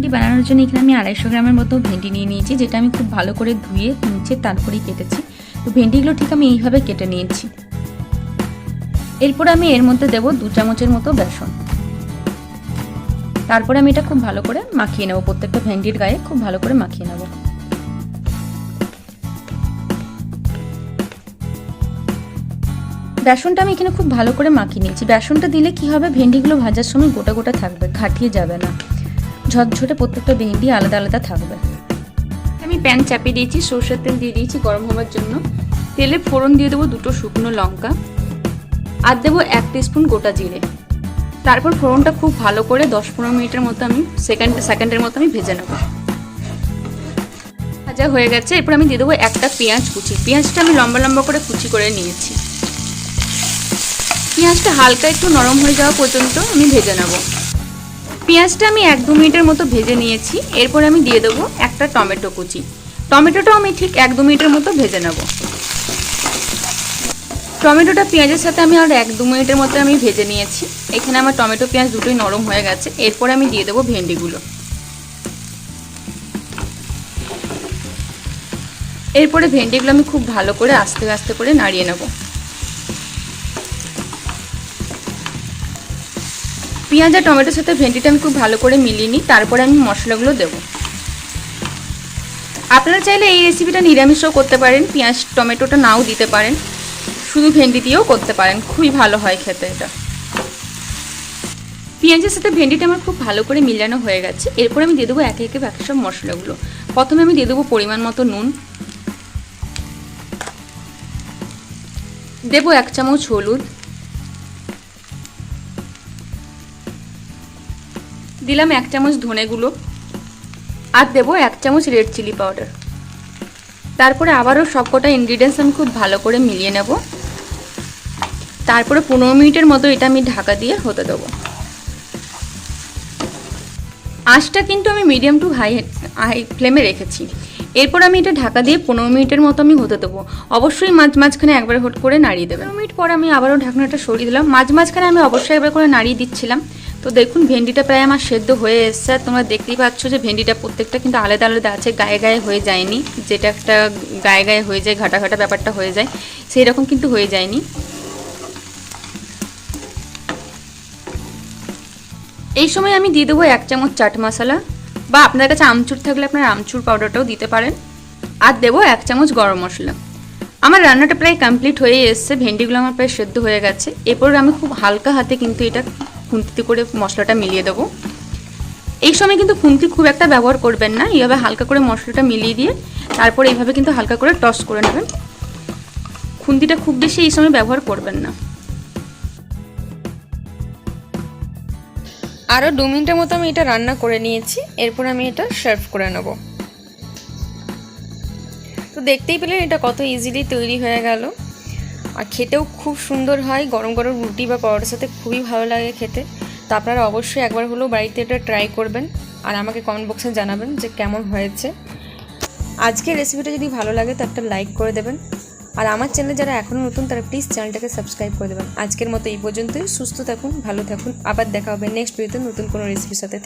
ভেন্ডি বানানোর জন্য এখানে আমি 250 গ্রামের মতো ভেন্ডি নিয়ে নিয়েছি, যেটা আমি খুব ভালো করে ধুয়ে নিচে তারপরেই কেটেছি। তো ভেন্ডিগুলো ঠিক আমি এইভাবে কেটে নিয়েছি। এরপর আমি এর মধ্যে দেব 2 চামচের মতো বেসন। তারপরে আমি এটা খুব ভালো করে মাখিয়ে নেব, প্রত্যেকটা ভেন্ডির গায়ে খুব ভালো করে মাখিয়ে নেব। বেসনটা আমি এখানে খুব ভালো করে মাখিয়ে নিয়েছি। বেসনটা দিলে কি হবে, ভেন্ডিগুলো ভাজার সময় গোটা গোটা থাকবে, ঘাটিয়ে যাবে না, ঝরঝরে প্রত্যেকটা ভেন্ডি আলাদা আলাদা থাকবে। আমি প্যান চাপিয়ে দিয়েছি, সরষের তেল দিয়ে দিয়েছি গরম হওয়ার জন্য। তেলে ফোড়ন দিয়ে দেবো 2টো শুকনো লঙ্কা আর দেবো 1 টিস্পুন গোটা জিরে। তারপর ফোড়নটা খুব ভালো করে 10-15 মিনিটের মতো আমি সেকেন্ডের মতো আমি ভেজে নেব। ভাজা হয়ে গেছে। এরপর আমি দিয়ে দেবো একটা পেঁয়াজ কুচি। পেঁয়াজটা আমি লম্বা লম্বা করে কুচি করে নিয়েছি। পেঁয়াজটা হালকা একটু নরম হয়ে যাওয়া পর্যন্ত আমি ভেজে নেব। পেঁয়াজটা আমি 1-2 মিনিটের মতো ভেজে নিয়েছি। এরপর আমি দিয়ে দেবো একটা টমেটো কুচি। টমেটোটাও আমি ঠিক 1-2 মিনিটের মতো ভেজে নেব। টমেটোটা পেঁয়াজের সাথে আমি আর 1-2 মিনিটের মতো আমি ভেজে নিয়েছি। এখানে আমার টমেটো পেঁয়াজ দুটোই নরম হয়ে গেছে। এরপর আমি দিয়ে দেবো ভেন্ডিগুলো। এরপরে ভেন্ডিগুলো আমি খুব ভালো করে আস্তে আস্তে করে নাড়িয়ে নেব। পেঁয়াজ আর টমেটোর সাথে ভেন্ডিটা আমি খুব ভালো করে মিলিয়ে নিই। তারপরে আমি মশলাগুলো দেব। আপনারা চাইলে এই রেসিপিটা নিরামিষও করতে পারেন, পেঁয়াজ টমেটোটা নাও দিতে পারেন, শুধু ভেন্ডি দিয়েও করতে পারেন, খুবই ভালো হয় খেতে এটা। পেঁয়াজের সাথে ভেন্ডিটা আমার খুব ভালো করে মিলানো হয়ে গেছে। এরপর আমি দিয়ে দেবো একে একে বাকি সব মশলাগুলো। প্রথমে আমি দিয়ে দেবো পরিমাণ মতো নুন, দেবো 1 চামচ হলুদ, দিলাম 1 চামচ ধনে গুঁড়ো আর দেবো 1 চামচ রেড চিলি পাউডার। তারপরে আবারও সবকটা ইনগ্রিডিয়েন্টস আমি খুব ভালো করে মিলিয়ে নেব। তারপরে 15 মিনিটের মতো এটা আমি ঢাকা দিয়ে হতে দেবো। আঁচটা কিন্তু আমি মিডিয়াম টু হাই ফ্লেমে রেখেছি। এরপর আমি এটা ঢাকা দিয়ে 15 মিনিটের মতো আমি হতে দেবো। অবশ্যই মাঝখানে একবার হট করে নাড়িয়ে দেবেন। 15 মিনিট পর আমি আবারও ঢাকনাটা সরিয়ে দিলাম। মাঝখানে আমি অবশ্যই একবার করে নাড়িয়ে দিচ্ছিলাম। তো দেখুন ভেন্ডিটা প্রায় আমার সেদ্ধ হয়ে এসছে। তোমরা দেখতেই পাচ্ছ যে ভেন্ডিটা প্রত্যেকটা কিন্তু আলাদা আলাদা আছে, গায়ে গায়ে হয়ে যায়নি। যেটা একটা গায়ে গায়ে হয়ে যায়, ঘাটা ঘাটা ব্যাপারটা হয়ে যায়, সেই রকম কিন্তু হয়ে যায়নি। এই সময় আমি দিয়ে দেবো 1 চামচ চাট মশলা, বা আপনার কাছে আমচুর থাকলে আপনার আমচুর পাউডারটাও দিতে পারেন, আর দেবো 1 চামচ গরম মশলা। আমার রান্নাটা প্রায় কমপ্লিট হয়ে এসছে, ভেন্ডিগুলো আমার প্রায় সেদ্ধ হয়ে গেছে। এরপর আমি খুব হালকা হাতে কিন্তু এটা খুন্তি করে মশলাটা মিলিয়ে দেবো। এই সময় কিন্তু খুন্তি খুব একটা ব্যবহার করবেন না, এইভাবে হালকা করে মশলাটা মিলিয়ে দিয়ে তারপর এইভাবে কিন্তু হালকা করে টস করে নেবেন। খুন্তিটা খুব বেশি এই সময় ব্যবহার করবেন না। আরও 2 মিনিটের মতো আমি এটা রান্না করে নিয়েছি। এরপর আমি এটা সার্ভ করে নেব। তো দেখতেই পেলেন এটা কত ইজিলি তৈরি হয়ে গেল, আর খেতেও খুব সুন্দর হয়। গরম গরম রুটি বা পরোটার সাথে খুবই ভালো লাগে খেতে। তো আপনারা অবশ্যই একবার হলেও বাড়িতে এটা ট্রাই করবেন আর আমাকে কমেন্ট বক্সে জানাবেন যে কেমন হয়েছে। আজকের রেসিপিটা যদি ভালো লাগে তো একটা লাইক করে দেবেন, আর আমার চ্যানেলে যারা এখনও নতুন তারা প্লিজ চ্যানেলটাকে সাবস্ক্রাইব করে দেবেন। আজকের মতো এই পর্যন্তই। সুস্থ থাকুন, ভালো থাকুন, আবার দেখা হবে নেক্সট ভিডিওতে নতুন কোনো রেসিপির সাথে।